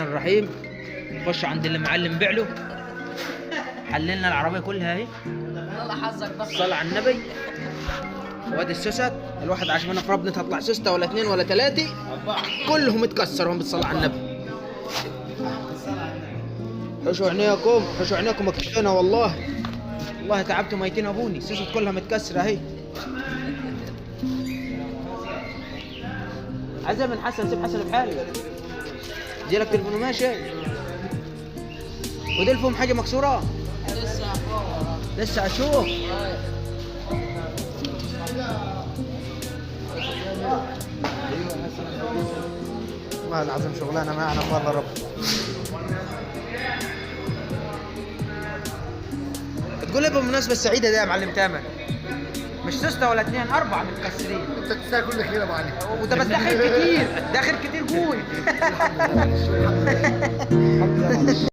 الرحيم. نخش عند اللي معلم بعله. حللنا العربيه كلها اهي. الله حظك بقى. صلى على النبي. وادي السوست، الواحد عشان في ربنا تطلع سوسته ولا اثنين ولا ثلاثه كلهم متكسر وهم بتصلى على النبي. حشوا عينيكم حشوا عينيكم اكتشفنا والله. والله تعبتوا ميتين ابوني. السوست كلها متكسره اهي. عزم من حسن، سيب حسن بحاله. جيلك تليفون ماشي. ودول فيهم حاجه مكسوره؟ لسه اشوف. والله العظيم شغلانه ما اعلم والله رب. تقول ايه بالمناسبه السعيده دي يا معلم تامر؟ مش سوسته ولا اثنين، اربعه متكسرين. انت تستاهل كل خير يا ابو علي. وده بس داخل كتير، داخل كتير قول. الحمد لله.